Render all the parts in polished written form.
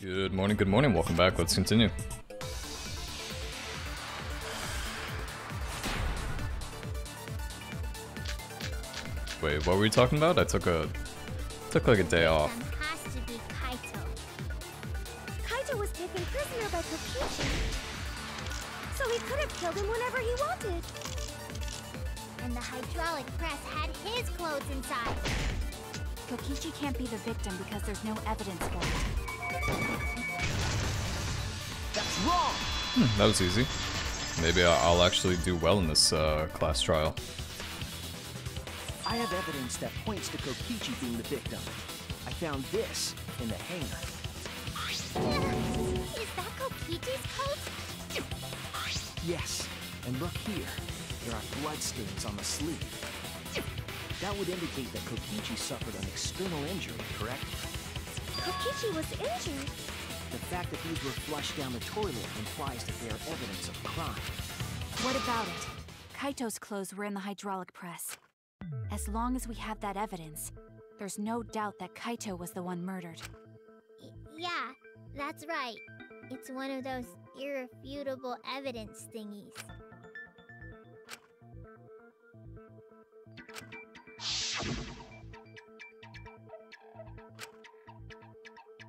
Good morning, welcome back, let's continue. Wait, what were we talking about? I took like a day off. Has to be Kaito. Kaito was taken prisoner by Kokichi, so he could have killed him whenever he wanted. And the hydraulic press had his clothes inside. Kokichi can't be the victim because there's no evidence for it. That's wrong! That was easy. Maybe I'll actually do well in this class trial. I have evidence that points to Kokichi being the victim. I found this in the hangar. Is that Kokichi's coat? Yes, and look here. There are bloodstains on the sleeve. That would indicate that Kokichi suffered an external injury, correct? Kokichi was injured. The fact that these were flushed down the toilet implies that they are evidence of crime. What about it? Kaito's clothes were in the hydraulic press. As long as we have that evidence, there's no doubt that Kaito was the one murdered. Yeah, that's right. It's one of those irrefutable evidence thingies.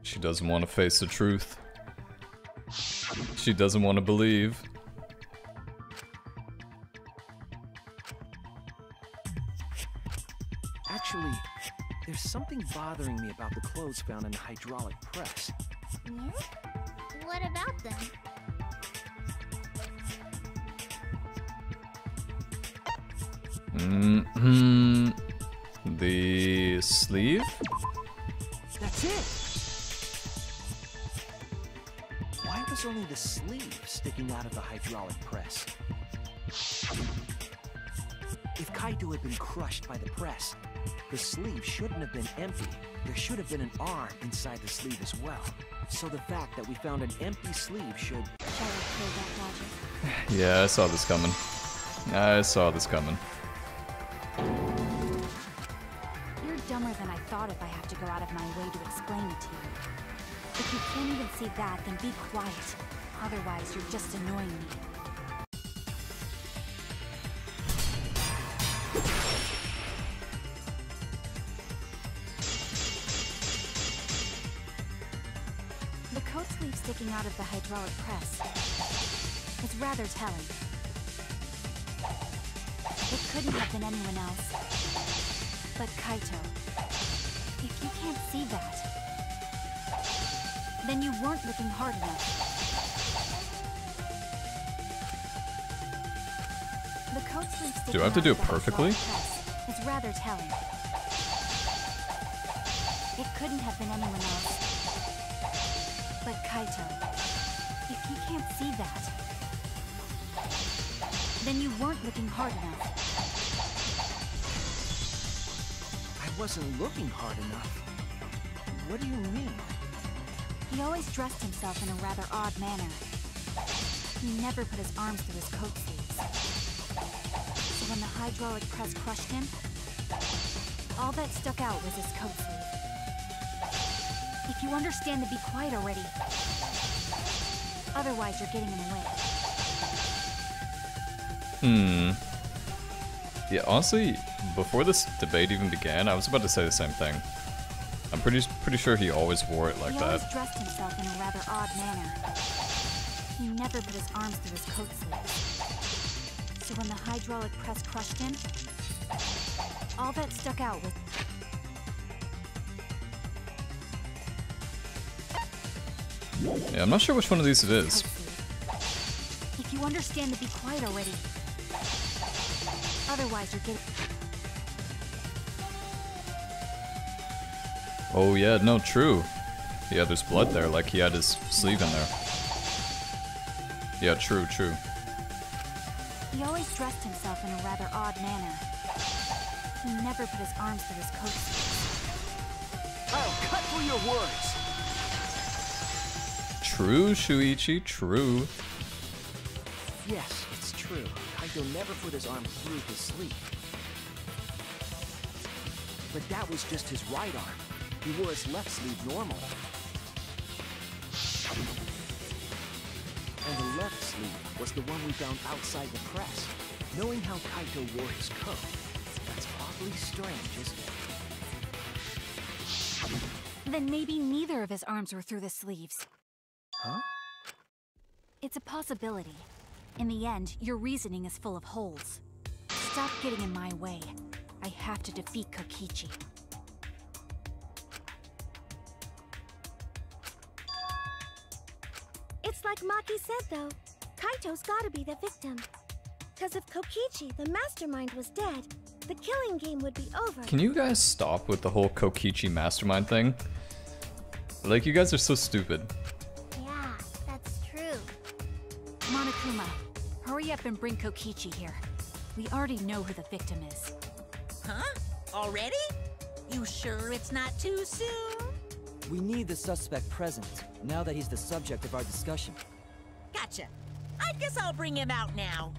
She doesn't want to face the truth. She doesn't want to believe. Actually, there's something bothering me about the clothes found in the hydraulic press. Yeah? What about them? The sleeve? That's it! Why was only the sleeve sticking out of the hydraulic press? If Kaito had been crushed by the press, the sleeve shouldn't have been empty. There should have been an arm inside the sleeve as well. So the fact that we found an empty sleeve should... Shall I clear that logic? Yeah, I saw this coming. You're dumber than I thought if I have to go out of my way to explain it to you. If you can't even see that, then be quiet. Otherwise, you're just annoying me. The coat sleeve sticking out of the hydraulic press is rather telling. It couldn't have been anyone else but Kaito. If you can't see that, then you weren't looking hard enough. The coat sleeve sticking Do I have to do it out of the perfectly? hydraulic press is rather telling. It couldn't have been anyone else but Kaito. If you can't see that, then you weren't looking hard enough. I wasn't looking hard enough. What do you mean? He always dressed himself in a rather odd manner. He never put his arms through his coat sleeves. So when the hydraulic press crushed him, all that stuck out was his coat sleeve. If you understand to be quiet already. Otherwise, you're getting in the way. Yeah, honestly, before this debate even began, I was about to say the same thing. I'm pretty sure he always wore it like He that. always dressed himself in a rather odd manner. He never put his arms through his coat sleeves. So when the hydraulic press crushed him, all that stuck out was... Yeah, I'm not sure which one of these it is. If you understand to be quiet already. Otherwise, you're getting... Oh yeah, no, true. Yeah, there's blood there, like he had his sleeve in there. Yeah, true. He always dressed himself in a rather odd manner. He never put his arms through his coat sleeves. I'll cut through your words! True, Shuichi, true. Yes, it's true. Kaito never put his arm through his sleeve. But that was just his right arm. He wore his left sleeve normally. was the one we found outside the press. Knowing how Kaito wore his coat, that's awfully strange, isn't it? Then maybe neither of his arms were through the sleeves. Huh? It's a possibility. In the end, your reasoning is full of holes. Stop getting in my way. I have to defeat Kokichi. It's like Maki said, though. Kaito's gotta be the victim. Because if Kokichi, the mastermind, was dead, the killing game would be over. Can you guys stop with the whole Kokichi mastermind thing? Like, you guys are so stupid. Yeah, that's true. Monokuma, hurry up and bring Kokichi here. We already know who the victim is. Huh? Already? You sure it's not too soon? We need the suspect present, now that he's the subject of our discussion. Gotcha. I guess I'll bring him out now.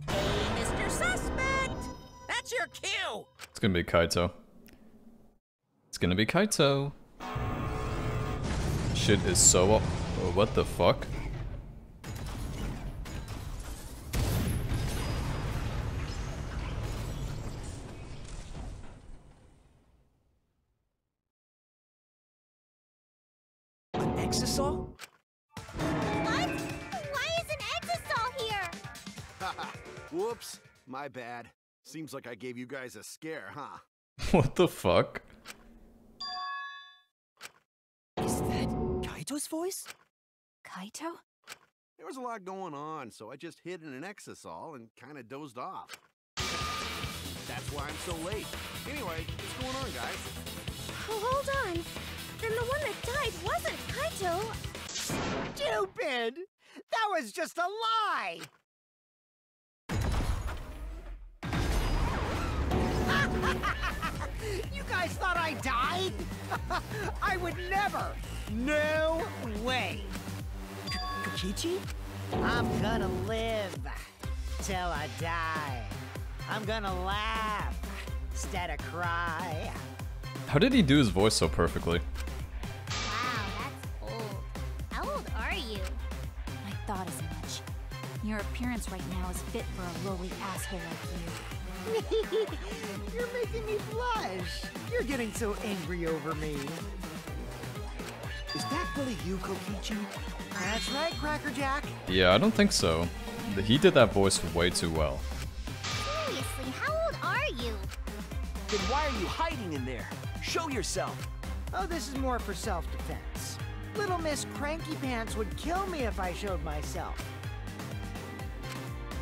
Hey, Mr. Suspect! That's your cue! It's gonna be Kaito. It's gonna be Kaito. Shit is so up. Oh, what the fuck? An exisal? What? Why is an Exisal here? Haha, whoops, my bad. Seems like I gave you guys a scare, huh? What the fuck? Is that Kaito's voice? Kaito? There was a lot going on, so I just hid in an exisal and kinda dozed off. That's why I'm so late. Anyway, what's going on, guys? Oh, hold on. Then the one that died wasn't Kaito. Stupid! That was just a lie! You guys thought I died? I would never! No way! Kokichi? I'm gonna live till I die. I'm gonna laugh instead of cry. How did he do his voice so perfectly? Wow, that's old. How old are you? I thought as much. Your appearance right now is fit for a lowly asshole like you. You're making me blush. You're getting so angry over me. Is that really you, Kokichi? That's right, Crackerjack. Yeah, I don't think so. He did that voice way too well. Seriously, how old are you? Then why are you hiding in there? Show yourself! Oh, this is more for self-defense. Little Miss Cranky Pants would kill me if I showed myself.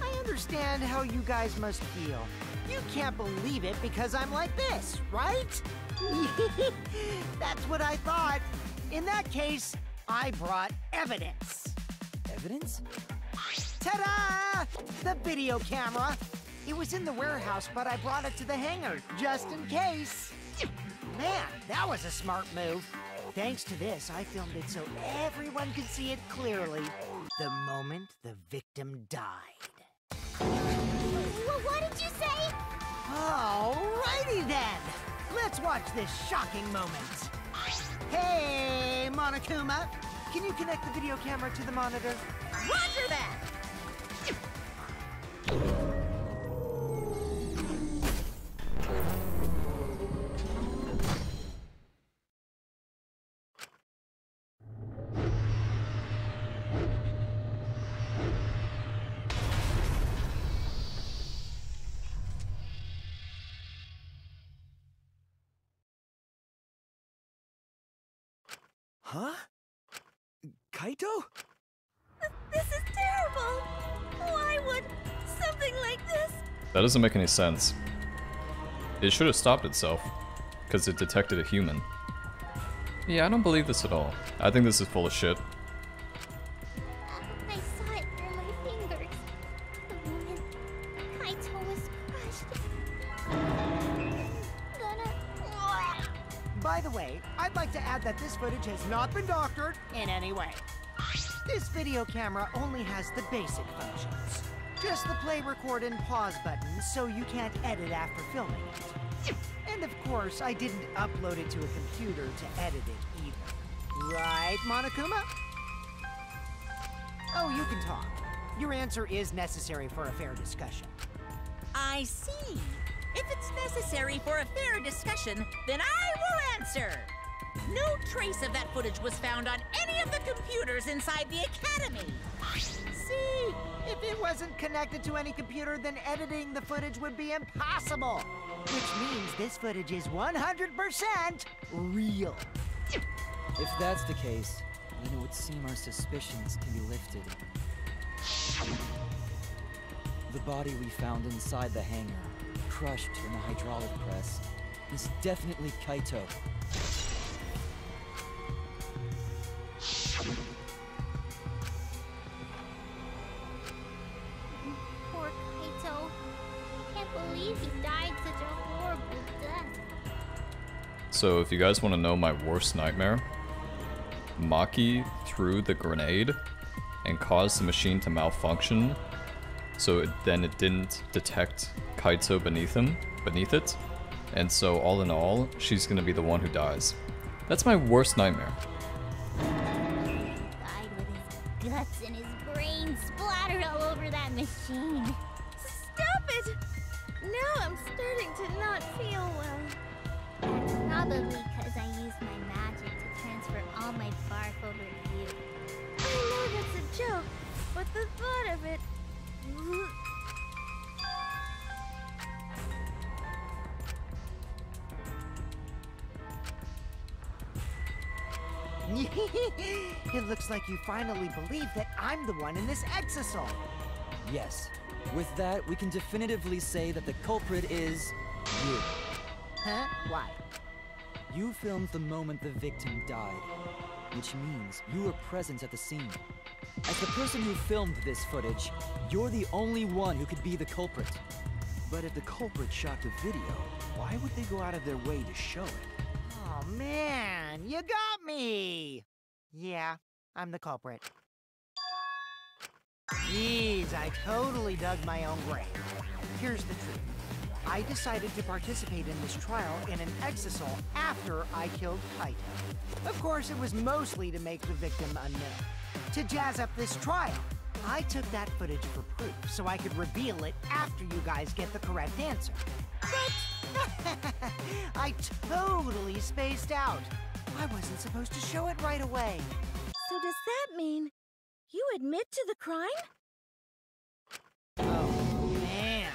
I understand how you guys must feel. You can't believe it because I'm like this, right? That's what I thought. In that case, I brought evidence. Evidence? Ta-da! The video camera. It was in the warehouse, but I brought it to the hangar, just in case. Man, that was a smart move. Thanks to this, I filmed it so everyone could see it clearly the moment the victim died. What did you say? Alrighty then. Let's watch this shocking moment. Hey, Monokuma. Can you connect the video camera to the monitor? Roger that! Huh? Kaito? This is terrible. Why would something like this? That doesn't make any sense. It should have stopped itself, because it detected a human. Yeah, I don't believe this at all. I think this is full of shit. I saw it through my fingers. The moment Kaito was crushed. By the way, I'd like to add that this footage has not been doctored in any way. This video camera only has the basic functions. Just the play, record, and pause buttons, so you can't edit after filming it. And of course, I didn't upload it to a computer to edit it either. Right, Monokuma? Oh, you can talk. Your answer is necessary for a fair discussion. I see. If it's necessary for a fair discussion, then I will answer. No trace of that footage was found on any of the computers inside the Academy. See, if it wasn't connected to any computer, then editing the footage would be impossible. Which means this footage is 100% real. If that's the case, then it would seem our suspicions can be lifted. The body we found inside the hangar, crushed in the hydraulic press, is definitely Kaito. Poor Kaito. I can't believe he died such a horrible death. So if you guys want to know my worst nightmare, Maki threw the grenade and caused the machine to malfunction, so then it didn't detect Kaito beneath it, and so all in all, she's gonna be the one who dies. That's my worst nightmare. Died with his guts and his brains splattered all over that machine. Stop it! Now I'm starting to not feel well. That's probably because I used my magic to transfer all my barf over to you. I know that's a joke, but the thought of it... It looks like you finally believe that I'm the one in this exosome. Yes. With that, we can definitively say that the culprit is you. Huh? Why? You filmed the moment the victim died, which means you were present at the scene. As the person who filmed this footage, you're the only one who could be the culprit. But if the culprit shot the video, why would they go out of their way to show it? Oh man, you got me! Yeah, I'm the culprit. Jeez, I totally dug my own grave. Here's the truth. I decided to participate in this trial in an exisal after I killed Kaito. Of course, it was mostly to make the victim unknown. To jazz up this trial, I took that footage for proof so I could reveal it after you guys get the correct answer. But I totally spaced out. I wasn't supposed to show it right away. So does that mean you admit to the crime? Oh, man.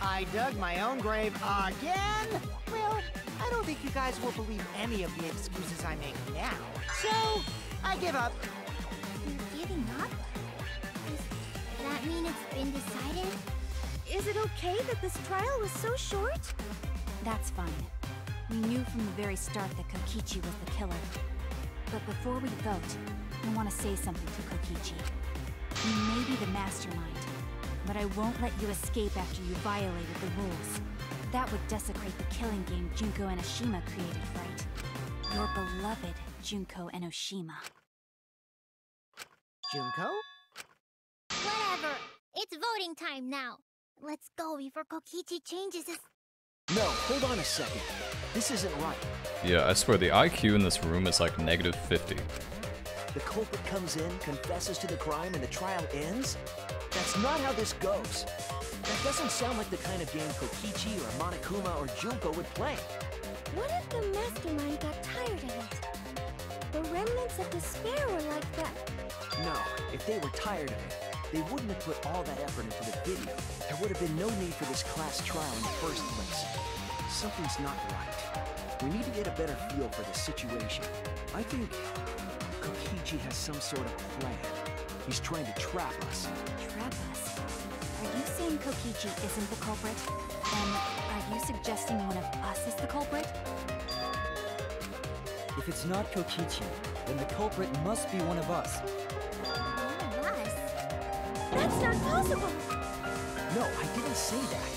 I dug my own grave again? Well, I don't think you guys will believe any of the excuses I make now. So, I give up. You're giving up? Does that mean it's been decided? Is it okay that this trial was so short? That's fine. We knew from the very start that Kokichi was the killer. But before we vote, I want to say something to Kokichi. You may be the mastermind, but I won't let you escape after you violated the rules. That would desecrate the killing game Junko and Oshima created, right? Your beloved Junko and Oshima. Junko? Whatever. It's voting time now. Let's go before Kokichi changes his... No, hold on a second. This isn't right. Yeah, I swear the IQ in this room is like -50. The culprit comes in, confesses to the crime, and the trial ends? That's not how this goes. That doesn't sound like the kind of game Kokichi or Monokuma or Junko would play. What if the mastermind got tired of it? The remnants of despair were like that. No, if they were tired of it, they wouldn't have put all that effort into the video. There would have been no need for this class trial in the first place. Something's not right. We need to get a better feel for the situation. I think Kokichi has some sort of plan. He's trying to trap us. Trap us? Are you saying Kokichi isn't the culprit? Then are you suggesting one of us is the culprit? If it's not Kokichi, then the culprit must be one of us. One of us? That's not possible! No, I didn't say that.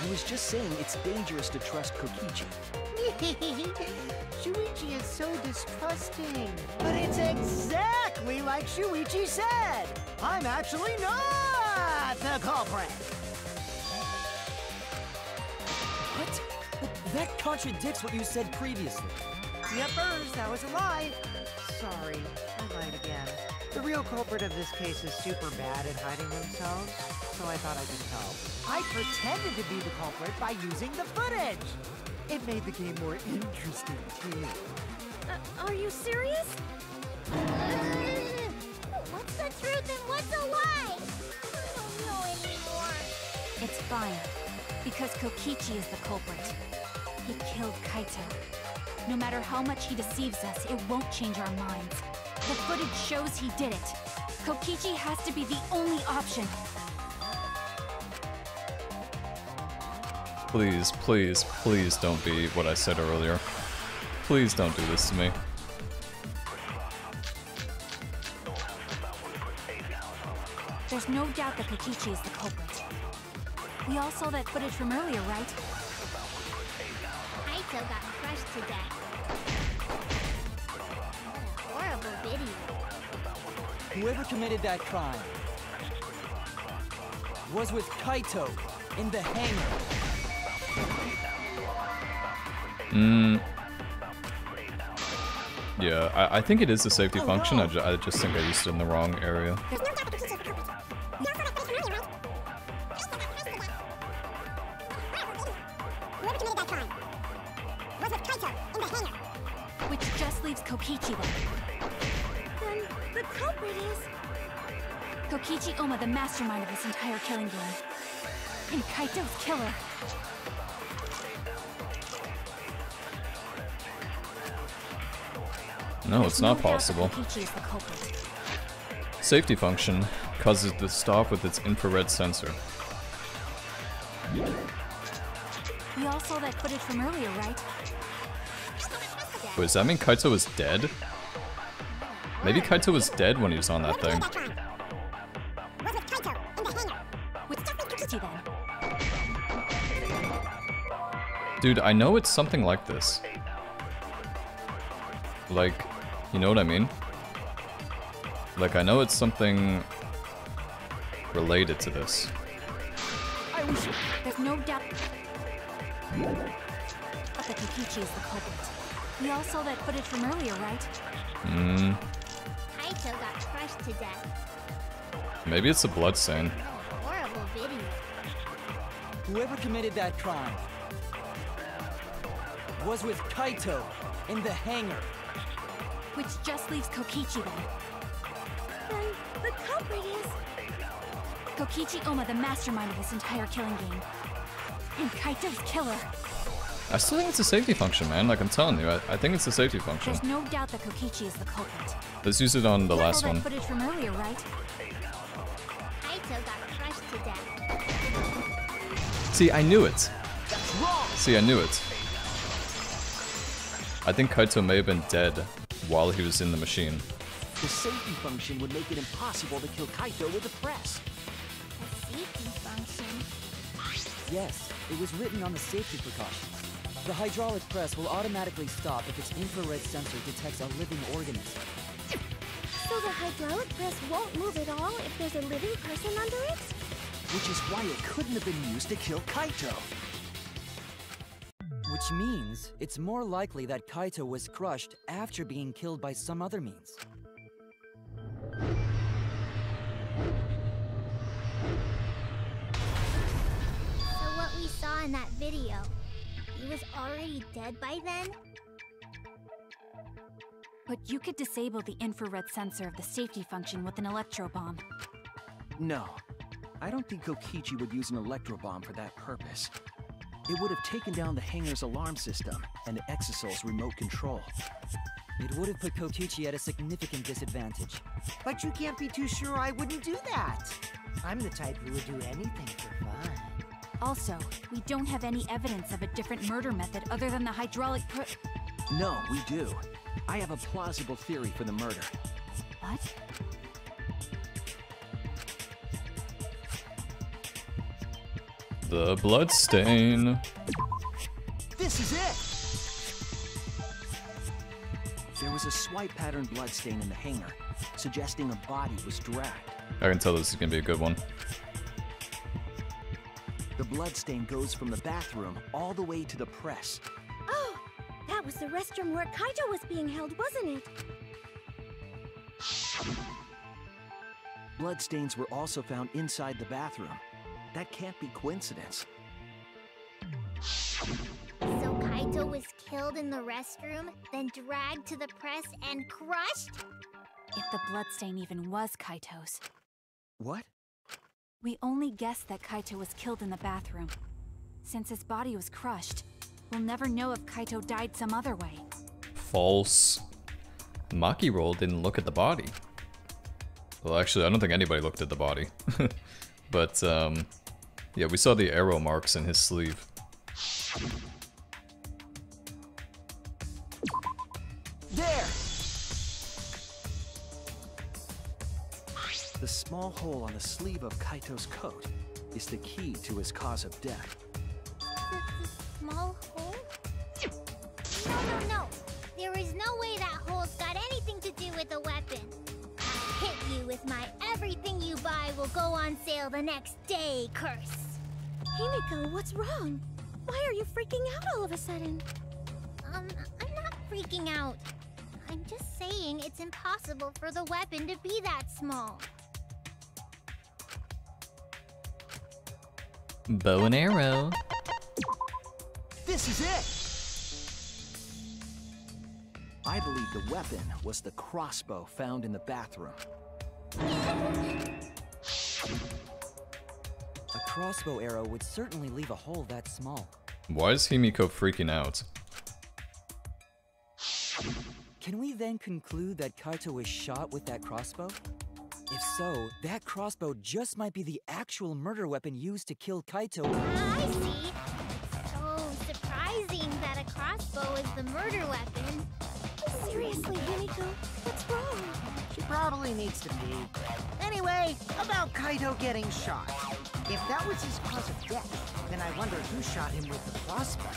I was just saying it's dangerous to trust Kokichi. Shuichi is so distrusting. But it's exactly like Shuichi said. I'm actually not the culprit. What? But that contradicts what you said previously. Yepers, that was a lie. Sorry, I lied again. The real culprit of this case is super bad at hiding themselves, so I thought I could help. I pretended to be the culprit by using the footage! It made the game more interesting, too. Are you serious? What's the truth and what's a lie? I don't know anymore. It's fine, because Kokichi is the culprit. He killed Kaito. No matter how much he deceives us, it won't change our minds. The footage shows he did it. Kokichi has to be the only option. Please, please, please don't be what I said earlier. Please don't do this to me. There's no doubt that Kokichi is the culprit. We all saw that footage from earlier, right? Kaito got crushed to death. What a horrible video. Whoever committed that crime was with Kaito in the hangar. Yeah, I think it is a safety function. I just think I used it in the wrong area. Which just leaves Kokichi then. Then the culprit is... Kokichi Oma, the mastermind of this entire killing game. And Kaito's killer. No, it's not possible. Kokichi is the culprit. Safety function causes the stop with its infrared sensor. We all saw that footage from earlier, right? Wait, does that mean Kaito was dead? Maybe Kaito was dead when he was on that thing. With Kokichi then. Dude, I know it's something like this. Like, you know what I mean? Like, I know it's something related to this. There's no doubt that Kokichi is the culprit. We all saw that footage from earlier, right? Kaito got crushed to death. Maybe it's a bloodstain. What a horrible video. Whoever committed that crime was with Kaito in the hangar. Which just leaves Kokichi then. Then the culprit is... Kokichi Oma, the mastermind of this entire killing game. And Kaito's killer. I still think it's a safety function, man. Like I'm telling you, I think it's a safety function. There's no doubt that Kokichi is the culprit. Let's use it on the last one. Footage from earlier, right? Kaito got crushed to death. See, I knew it. See, I knew it. I think Kaito may have been dead while he was in the machine. The safety function would make it impossible to kill Kaito with the press. A safety function. Yes, it was written on the safety precautions. The hydraulic press will automatically stop if its infrared sensor detects a living organism. So the hydraulic press won't move at all if there's a living person under it? Which is why it couldn't have been used to kill Kaito. Which means it's more likely that Kaito was crushed after being killed by some other means. So what we saw in that video, he was already dead by then? But you could disable the infrared sensor of the safety function with an electro bomb. No, I don't think Kokichi would use an electro bomb for that purpose. It would have taken down the hangar's alarm system and the Exosoul's remote control. It would have put Kokichi at a significant disadvantage. But you can't be too sure I wouldn't do that. I'm the type who would do anything for fun. Also, we don't have any evidence of a different murder method other than the hydraulic No, we do. I have a plausible theory for the murder. What? The bloodstain. This is it! There was a swipe pattern bloodstain in the hangar, suggesting a body was dragged. I can tell this is gonna be a good one. The bloodstain goes from the bathroom all the way to the press. Oh, that was the restroom where Kaito was being held, wasn't it? Bloodstains were also found inside the bathroom. That can't be coincidence. So Kaito was killed in the restroom, then dragged to the press and crushed? If the bloodstain even was Kaito's. What? We only guessed that Kaito was killed in the bathroom. Since his body was crushed, we'll never know if Kaito died some other way. False. Maki Roll didn't look at the body. Well, actually, I don't think anybody looked at the body. But, yeah, we saw the arrow marks in his sleeve. There! The small hole on the sleeve of Kaito's coat is the key to his cause of death. The small hole? No. There is no way that hole's got anything to do with the weapon. I'll hit you with my everything you buy will go on sale the next day curse. Himiko, what's wrong? Why are you freaking out all of a sudden? I'm not freaking out. I'm just saying it's impossible for the weapon to be that small. Bow and arrow. This is it! I believe the weapon was the crossbow found in the bathroom. A crossbow arrow would certainly leave a hole that small. Why is Himiko freaking out? Can we then conclude that Kaito was shot with that crossbow? If so, that crossbow just might be the actual murder weapon used to kill Kaito. I see. So surprising that a crossbow is the murder weapon. Seriously, Himiko, what's wrong? She probably needs to pee. Anyway, about Kaito getting shot. If that was his cause of death, then I wonder who shot him with the crossbow.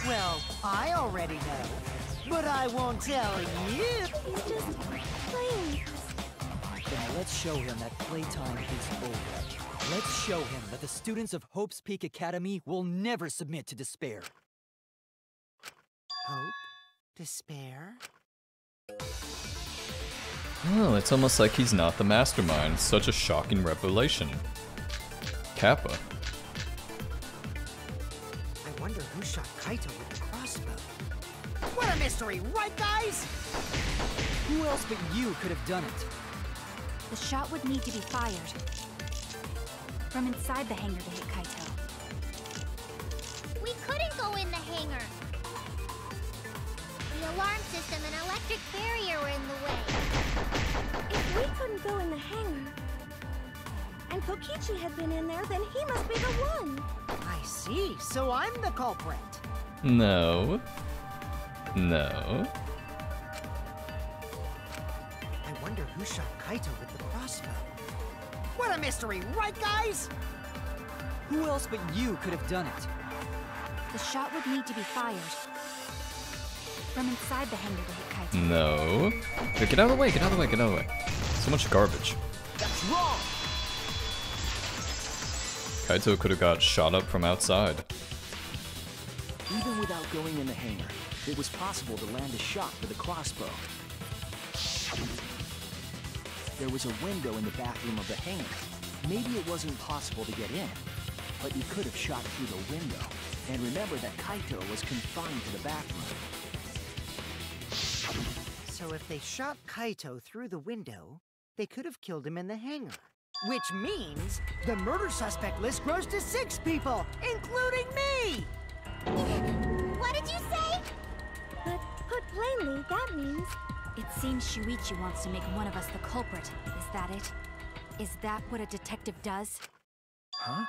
Well, I already know, but I won't tell you. He's just playing. Then let's show him that playtime is over. Let's show him that the students of Hope's Peak Academy will never submit to despair. Hope? Despair? Oh, it's almost like he's not the mastermind. Such a shocking revelation. Kappa. I wonder who shot Kaito with the crossbow. What a mystery, right guys? Who else but you could have done it? The shot would need to be fired from inside the hangar to hit Kaito. We couldn't go in the hangar. The alarm system and electric barrier were in the way. If we couldn't go in the hangar, and Kokichi had been in there, then he must be the one. I see, so I'm the culprit. No. No. I wonder who shot Kaito with the crossbow. What a mystery, right guys? Who else but you could have done it? The shot would need to be fired from inside the hangar to hit Kaito. No. Get out of the way, get out of the way, get out of the way. So much garbage. That's wrong! Kaito could have got shot up from outside. Even without going in the hangar, it was possible to land a shot with a crossbow. There was a window in the bathroom of the hangar. Maybe it wasn't possible to get in, but you could have shot through the window. And remember that Kaito was confined to the bathroom. So if they shot Kaito through the window, they could have killed him in the hangar. Which means the murder suspect list grows to 6 people, including me! What did you say? But put plainly, that means It seems Shuichi wants to make one of us the culprit. Is that it? Is that what a detective does? Huh?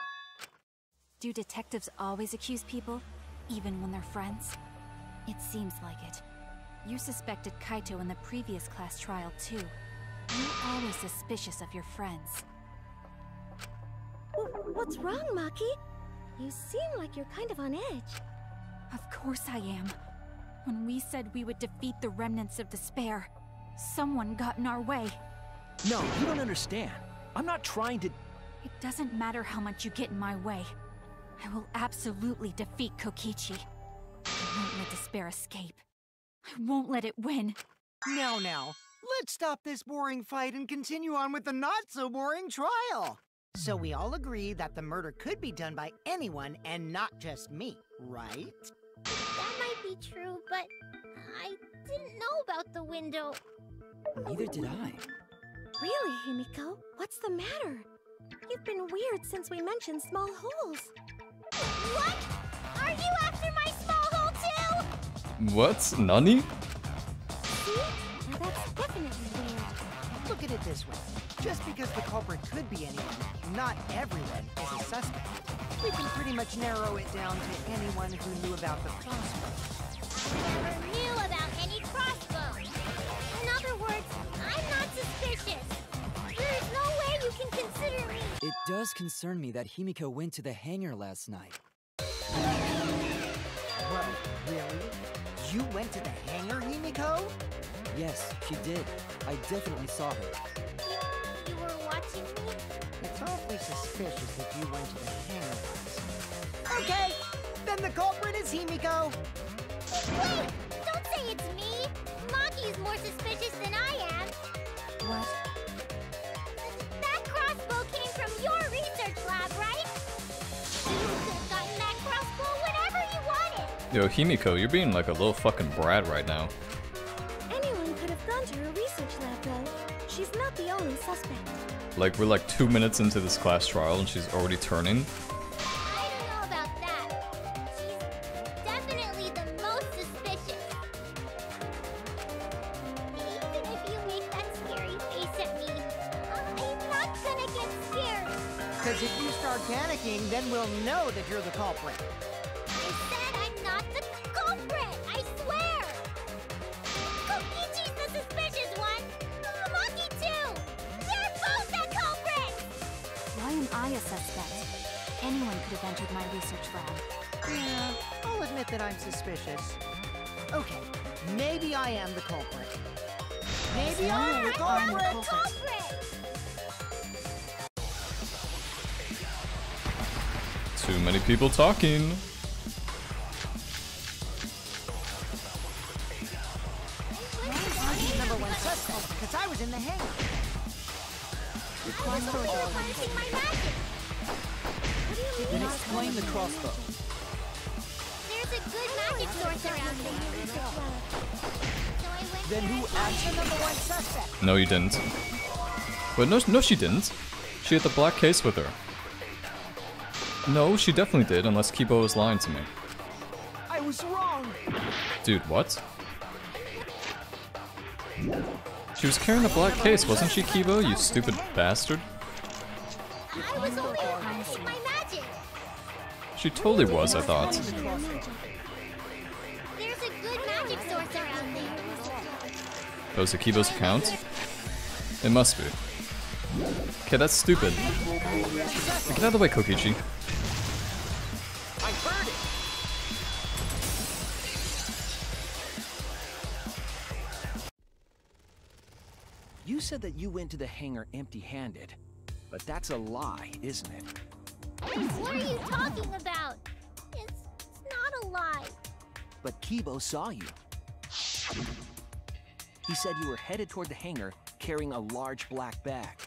Do detectives always accuse people, even when they're friends? It seems like it. You suspected Kaito in the previous class trial, too. You're always suspicious of your friends. What's wrong, Maki? You seem like you're kind of on edge. Of course I am. When we said we would defeat the remnants of despair, someone got in our way. No, you don't understand. I'm not trying to... It doesn't matter how much you get in my way. I will absolutely defeat Kokichi. I won't let despair escape. I won't let it win. No. let's stop this boring fight and continue on with the not-so-boring trial. So we all agree that the murder could be done by anyone and not just me, right? That might be true, but I didn't know about the window. Neither did I. Really, Himiko? What's the matter? You've been weird since we mentioned small holes. What? Are you after my small hole too? What? Nani? See? Now that's definitely weird. Look at it this way. Just because the culprit could be anyone, not everyone is a suspect. We can pretty much narrow it down to anyone who knew about the crossbow. I never knew about any crossbow. In other words, I'm not suspicious. There's no way you can consider me. It does concern me that Himiko went to the hangar last night. Whoa, really? You went to the hangar, Himiko? Yes, she did. I definitely saw her. You were watching me? It's awfully suspicious if you went to the hangar last. Okay, then the culprit is Himiko. Wait! Don't say it's me! Maki's more suspicious than I am. What? That crossbow came from your research lab, right? You could have gotten that crossbow whenever you wanted. Yo, Himiko, you're being like a little fucking brat right now. Anyone could have gone to her research lab, though. She's not the only suspect. Like, we're like 2 minutes into this class trial and she's already turning. I don't know about that. She's definitely the most suspicious. Even if you make that scary face at me, I'm not gonna get scared. Because if you start panicking, then we'll know that you're the culprit. I said I'm not the culprit, I swear! Kokichi's the suspicious one! Maki too! They're both the culprits! Why am I a suspect? Anyone could have entered my research lab. Yeah, I'll admit that I'm suspicious. Okay, maybe I am the culprit. Maybe I'm the I'm not culprit! the culprit! Too many people talking. I'm the number one suspect, because I was in the hangar. I was only replenishing my magic! Then explain the crossbow. There's a good magic source around here. So I went Then who there. I'm the number one suspect. No, you didn't. But no, she didn't. She had the black case with her. No, she definitely did, unless Kibo was lying to me. I was wrong. Dude, what? She was carrying the black case, wasn't she, Kibo, you stupid bastard? I was only replenishing my magic. She totally was, I thought. There's a good magic source around there. That was Akibo's account? It must be. Okay, that's stupid. Get out of the way, Kokichi. I heard it. You said that you went to the hangar empty-handed, but that's a lie, isn't it? What are you talking about? It's not a lie. But Kibo saw you. He said you were headed toward the hangar carrying a large black bag.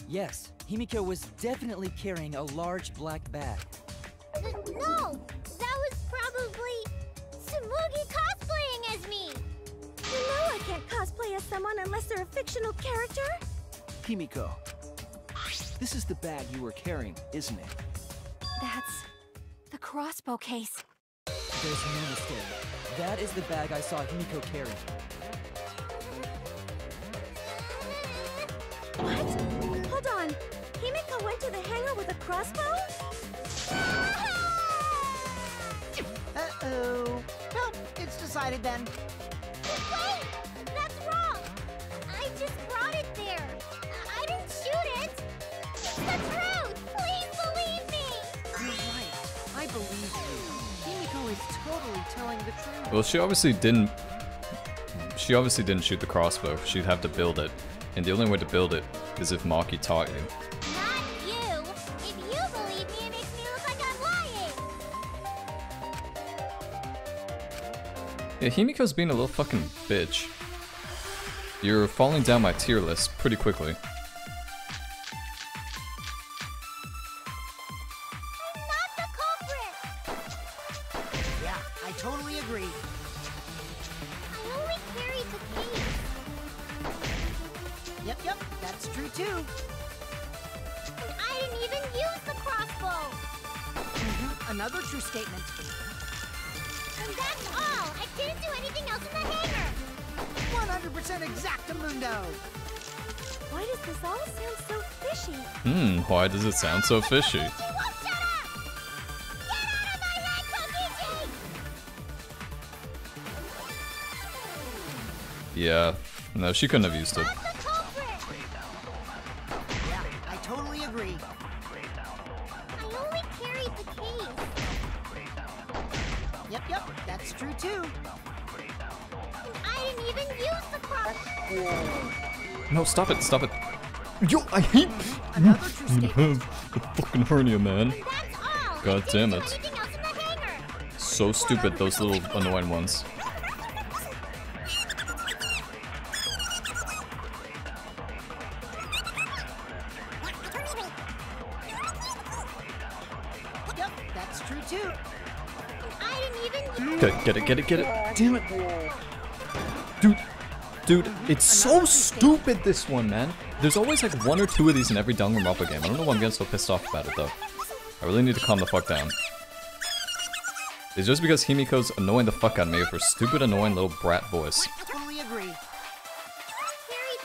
Yes, Himiko was definitely carrying a large black bag. No! That was probably Tsumugi cosplaying as me! You know I can't cosplay as someone unless they're a fictional character. Himiko, this is the bag you were carrying, isn't it? That's the crossbow case. There's no mistake. That is the bag I saw Himiko carrying. What? Hold on. Himiko went to the hangar with a crossbow? Uh-oh. Well, it's decided then. Wait! That's wrong! I just brought it there. I didn't shoot it. It's the truth! Please believe me! You're right. I believe you. Himiko is totally telling the truth. Well, she obviously didn't shoot the crossbow. She'd have to build it. And the only way to build it is if Maki taught you. Not you! If you believe me, it makes me look like I'm lying! Yeah, Himiko's being a little fucking bitch. You're falling down my tier list pretty quickly. I'm not the culprit! Yeah, I totally agree. I only carried the case. Yep, that's true too. And I didn't even use the crossbow! Another true statement. And that's all! I didn't do anything else in the hangar! 100% exactamundo! Why does this all sound so fishy? Why does it sound so fishy? Kokichi won't shut up! Get out of my head, Kokichi! Yeah, no, she couldn't have used it. Not the culprit! Yeah, I totally agree. I only carried the case. Yep, that's true too. And I didn't even use the crossbow! No, stop it, stop it. Yo, I hate Another true statement. the fucking hernia, man. That's all! God damn it. Anything else in the hangar? So stupid, those little annoying ones. Yep, that's true too. I didn't even use Get it. Damn it. Dude, it's so stupid, this one, man. There's always like one or two of these in every Danganronpa game. I don't know why I'm getting so pissed off about it, though. I really need to calm the fuck down. It's just because Himiko's annoying the fuck out of me with her stupid, annoying little brat voice. Totally agree. carried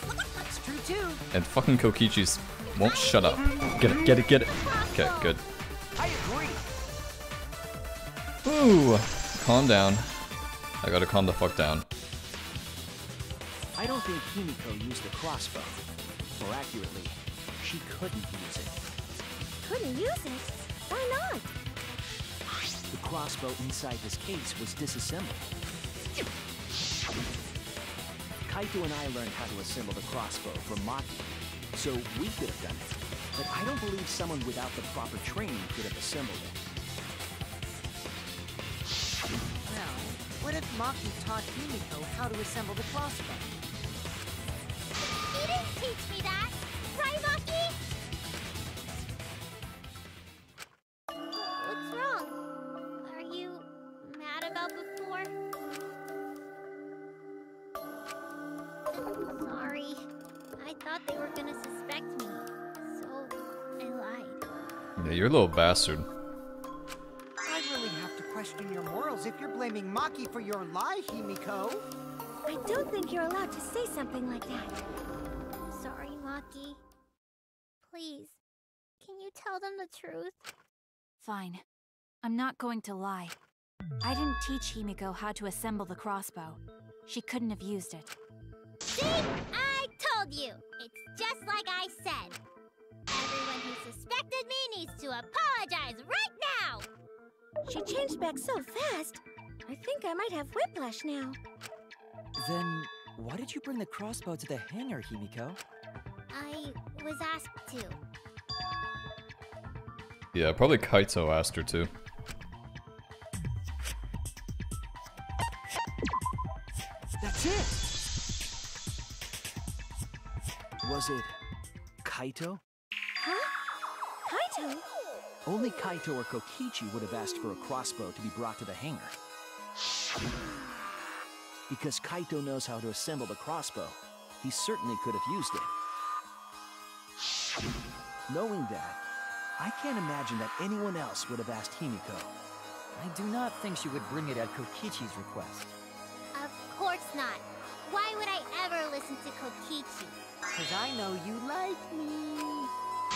the That's true too. And fucking Kokichi's won't shut up. Get it. Okay, good. I agree. Ooh, calm down. I gotta calm the fuck down. I don't think Himiko used the crossbow. More accurately, she couldn't use it. Couldn't use it? Why not? The crossbow inside this case was disassembled. Kaito and I learned how to assemble the crossbow from Maki, so we could have done it. But I don't believe someone without the proper training could have assembled it. Well, what if Maki taught Himiko how to assemble the crossbow? He didn't teach me that! Right, Maki? What's wrong? Are you mad about before? Sorry. I thought they were gonna suspect me, so I lied. Yeah, you're a little bastard. I really have to question your morals if you're blaming Maki for your lie, Himiko. I don't think you're allowed to say something like that. Sorry, Maki. Please, can you tell them the truth? Fine. I'm not going to lie. I didn't teach Himiko how to assemble the crossbow. She couldn't have used it. See? I told you! It's just like I said. Everyone who suspected me needs to apologize right now! She changed back so fast. I think I might have whiplash now. Then, why did you bring the crossbow to the hangar, Himiko? I was asked to. Yeah, probably Kaito asked her to. That's it! Was it Kaito? Huh? Kaito? Only Kaito or Kokichi would have asked for a crossbow to be brought to the hangar. Because Kaito knows how to assemble the crossbow, he certainly could have used it. Knowing that, I can't imagine that anyone else would have asked Himiko. I do not think she would bring it at Kokichi's request. Of course not. Why would I ever listen to Kokichi? Cause I know you like me.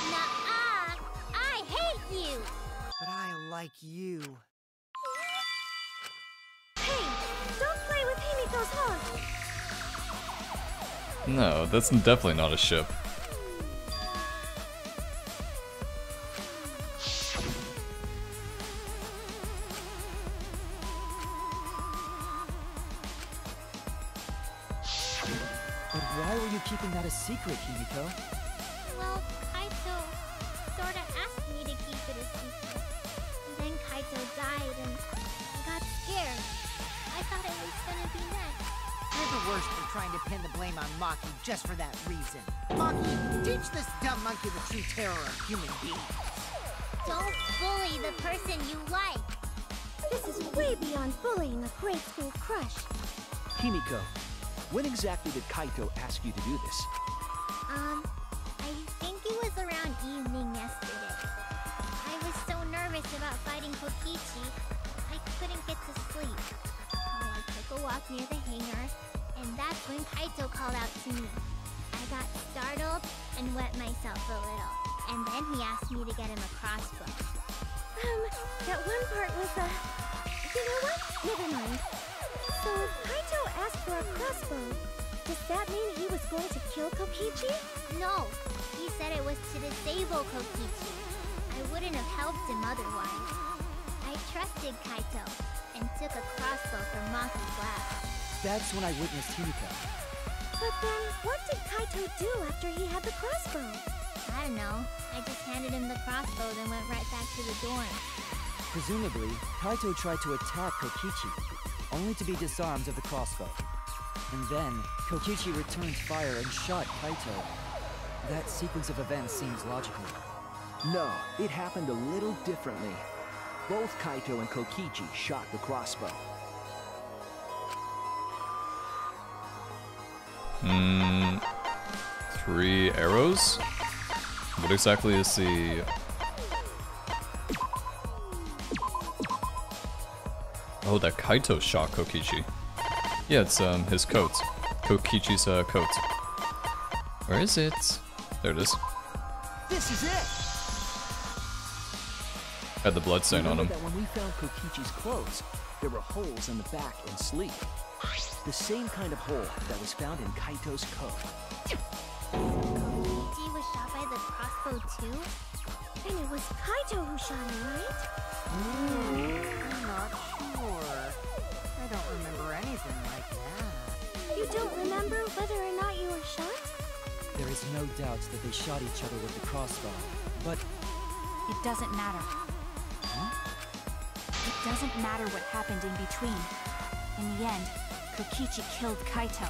Nuh-uh! I hate you! But I like you. Hey, don't play with Himiko's heart. No, that's definitely not a ship. But why were you keeping that a secret, Himiko? Well, Kaito sorta asked me to keep it a secret. And then Kaito died and I got scared. I thought I was gonna be next. You're the worst for trying to pin the blame on Maki just for that reason. Maki, teach this dumb monkey the true terror of human beings. Don't bully the person you like. This is way beyond bullying a grade school crush. Himiko, when exactly did Kaito ask you to do this? I think it was around evening yesterday. I was so nervous about fighting Kokichi, I couldn't get to sleep. So I took a walk near the hangar, and that's when Kaito called out to me. I got startled and wet myself a little, and then he asked me to get him a crossbow. That one part was, you know what? Never mind. So if Kaito asked for a crossbow, does that mean he was going to kill Kokichi? No, he said it was to disable Kokichi. I wouldn't have helped him otherwise. I trusted Kaito and took a crossbow from Maki's lab. That's when I witnessed Himiko. But then, what did Kaito do after he had the crossbow? I don't know. I just handed him the crossbow, then went right back to the dorm. Presumably, Kaito tried to attack Kokichi, only to be disarmed of the crossbow. And then, Kokichi returned fire and shot Kaito. That sequence of events seems logical. No, it happened a little differently. Both Kaito and Kokichi shot the crossbow. 3 arrows? What exactly is the... Oh, that Kaito shot Kokichi. Yeah, it's his coat. Kokichi's coat. Where is it? There it is. This is it! Had the blood stain on him. That when we found Kokichi's clothes, there were holes in the back and sleeve. The same kind of hole that was found in Kaito's coat. Kokichi was shot by the crossbow too? And it was Kaito who shot him, right? I'm not sure. I don't remember anything like that. You don't remember whether or not you were shot? There is no doubt that they shot each other with the crossbow, but... It doesn't matter. Huh? It doesn't matter what happened in between. In the end, Kokichi killed Kaito.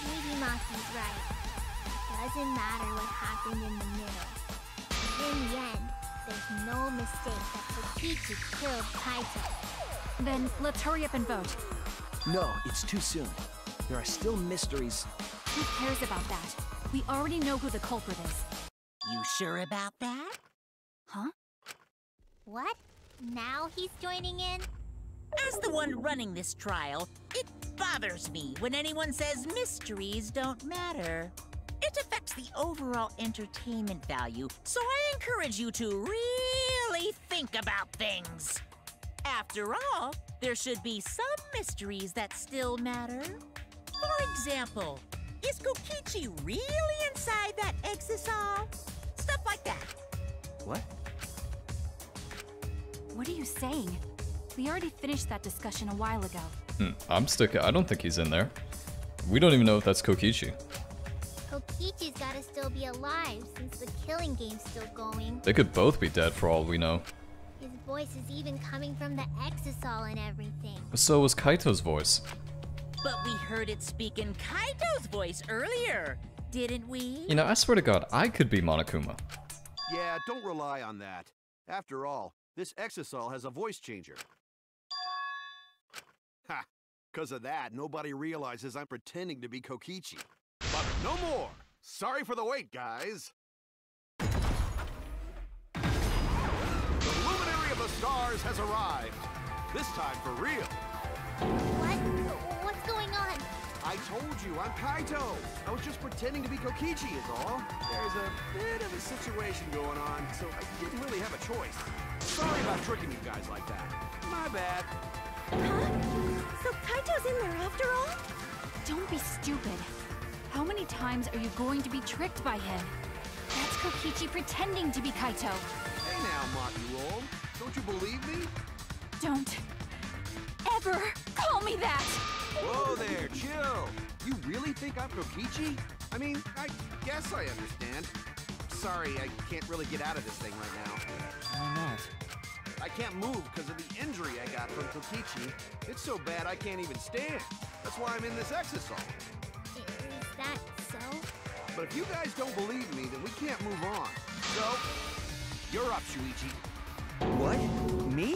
Maybe Maki's right. It doesn't matter what happened in the middle. In the end, there's no mistake that Kokichi killed Kaito. Then, let's hurry up and vote. No, it's too soon. There are still mysteries. Who cares about that? We already know who the culprit is. You sure about that? Huh? What? Now he's joining in? As the one running this trial, it bothers me when anyone says mysteries don't matter. It affects the overall entertainment value, so I encourage you to really think about things. After all, there should be some mysteries that still matter. For example, is Kokichi really inside that exisal? Stuff like that. What? What are you saying? We already finished that discussion a while ago. I don't think he's in there. We don't even know if that's Kokichi. Kokichi's gotta still be alive since the killing game's still going. They could both be dead for all we know. His voice is even coming from the exisal and everything. So was Kaito's voice. But we heard it speak in Kaito's voice earlier, didn't we? You know, I swear to God, I could be Monokuma. Yeah, don't rely on that. After all, this exisal has a voice changer. Ha! 'Cause of that, nobody realizes I'm pretending to be Kokichi. But no more! Sorry for the wait, guys! The luminary of the stars has arrived. This time for real. What? What's going on? I told you, I'm Kaito. I was just pretending to be Kokichi is all. There's a bit of a situation going on, so I didn't really have a choice. Sorry about tricking you guys like that. My bad. Huh? So Kaito's in there after all? Don't be stupid. How many times are you going to be tricked by him? That's Kokichi pretending to be Kaito. Hey now, Maki Roll. Don't you believe me? Don't ever call me that! Whoa there, chill. You really think I'm Kokichi? I mean, I guess I understand. sorry, I can't really get out of this thing right now. Why not? I can't move because of the injury I got from Kokichi. It's so bad I can't even stand. That's why I'm in this exisal. Is that so? But if you guys don't believe me, then we can't move on. So, you're up, Shuichi. What? Me?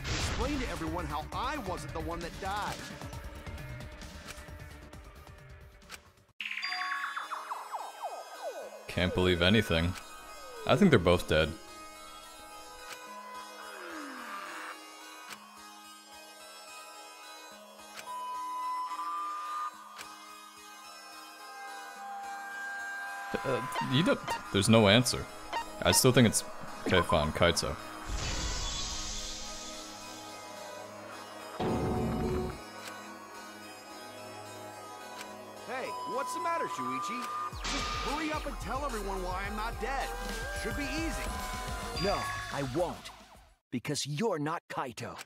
Explain to everyone how I wasn't the one that died. Can't believe anything. I think they're both dead. You don't. There's no answer. I still think it's okay. Fine, Kaito. Hey, what's the matter, Shuichi? Just hurry up and tell everyone why I'm not dead. Should be easy. No, I won't. Because you're not Kaito.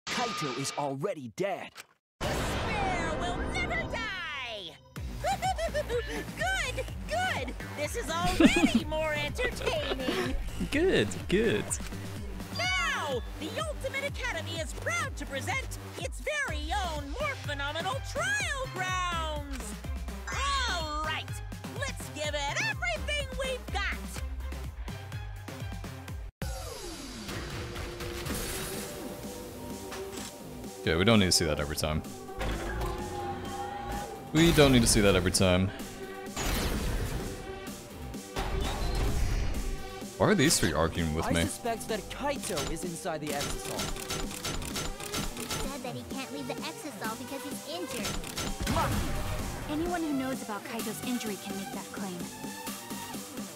Kaito is already dead. Despair will never die! Good, good! This is already more entertaining! Good, good. Now, the Ultimate Academy is proud to present its very own more phenomenal trial grounds! All right, let's give it everything we've got! Okay, we don't need to see that every time. We don't need to see that every time. Why are these three arguing with me? I suspect that Kaito is inside the exisal. He said that he can't leave the exisal because he's injured. Anyone who knows about Kaito's injury can make that claim.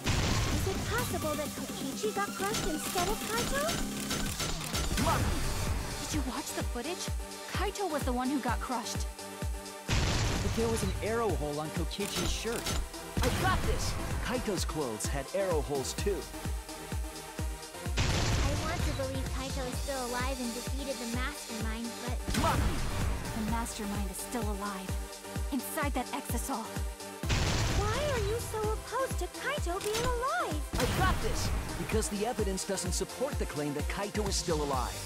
Is it possible that Kokichi got crushed instead of Kaito? Did you watch the footage? Kaito was the one who got crushed. But there was an arrow hole on Kokichi's shirt. I got this! Kaito's clothes had arrow holes too. I want to believe Kaito is still alive and defeated the mastermind, but... The mastermind is still alive. Inside that exisal. Why are you so opposed to Kaito being alive? I got this! Because the evidence doesn't support the claim that Kaito is still alive.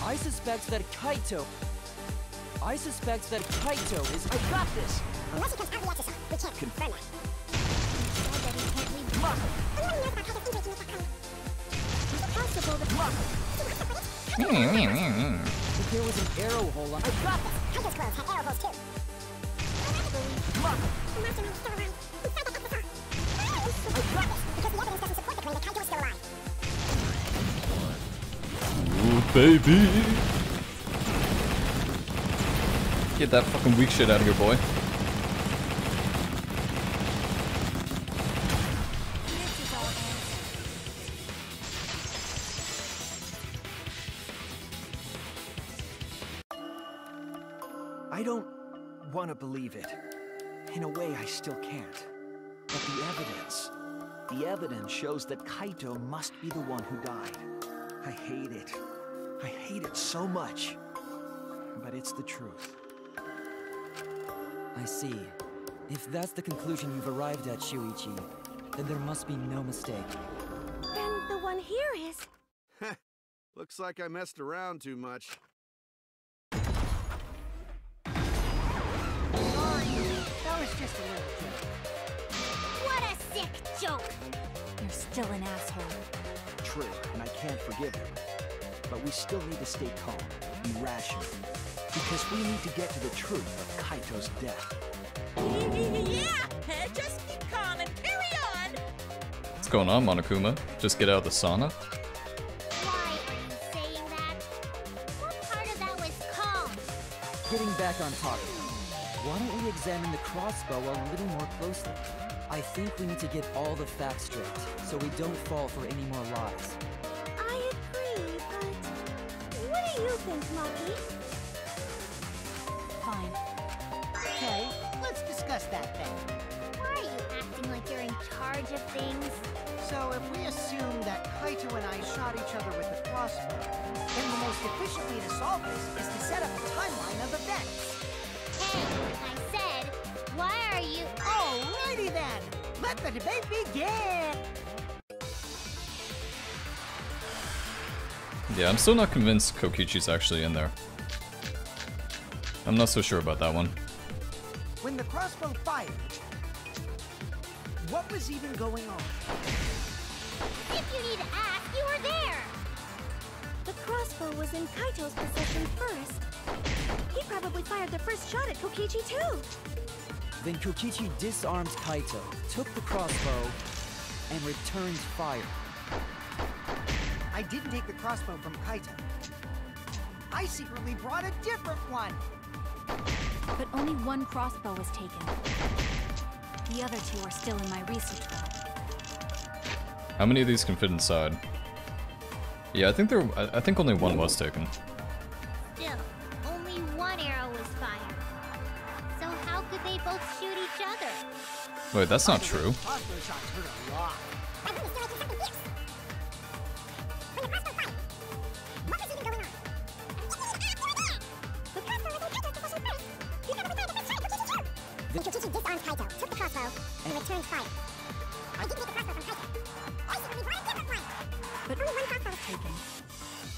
I suspect that Kaito is... I got this! Unless he comes out of the exisal, we can't confirm that. He said that he can't leave the... Is it possible that... But there was an arrow hole on... I got this! Kaito's clothes had arrow holes too. I want to believe... The mastermind is still alive. Inside the exisal. I got this! Because the evidence doesn't support the claim that Kaito is still alive. Ooh, baby! Get that fucking weak shit out of here, boy. This is all answered. I don't want to believe it. In a way, I still can't. But the evidence shows that Kaito must be the one who died. I hate it. I hate it so much. But it's the truth. I see. If that's the conclusion you've arrived at, Shuichi, then there must be no mistake. Then the one here is... Looks like I messed around too much. That was just a little joke. What a sick joke! You're still an asshole. True, and I can't forgive him. But we still need to stay calm, be rational. Because we need to get to the truth of Kaito's death. Yeah! Just keep calm and carry on! What's going on, Monokuma? Just get out of the sauna? Why are you saying that? What part of that was calm? Getting back on topic, why don't we examine the crossbow a little more closely? I think we need to get all the facts straight, so we don't fall for any more lies. I agree, but... What do you think, Maki? Fine. Okay, let's discuss that then. Why are you acting like you're in charge of things? So if we assume that Kaito and I shot each other with the crossbow, then the most efficient way to solve this is to set up a timeline of events. Hey, I said, why are you... Alrighty then! Let the debate begin! Yeah, I'm still not convinced Kokichi's actually in there. I'm not so sure about that one. When the crossbow fired, what was even going on? If you need to ask, you were there! The crossbow was in Kaito's possession first. He probably fired the first shot at Kokichi too. Then Kokichi disarmed Kaito, took the crossbow, and returned fire. I didn't take the crossbow from Kaito. I secretly brought a different one. But only one crossbow was taken. The other two are still in my research lab. How many of these can fit inside? Yeah, I think only one was taken. Still, only one arrow was fired. So how could they both shoot each other? Wait, that's not true. Crossbow shots hurt a lot. Kokichi disarmed Kaito, took the crossbow, and returned fire. I didn't take the crossbow from Kaito. I secretly brought a different one. But Only one crossbow was taken.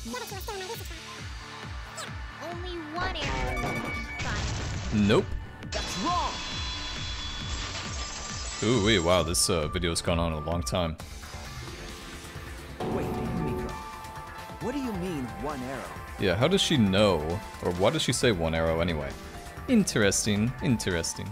The other two are still in my research lab. Only one arrow was fired. Nope. That's wrong! Ooh, wait, wow, this video's gone on a long time. Wait, Miko. What do you mean, one arrow? Yeah, how does she know? Or why does she say one arrow anyway? Interesting, interesting.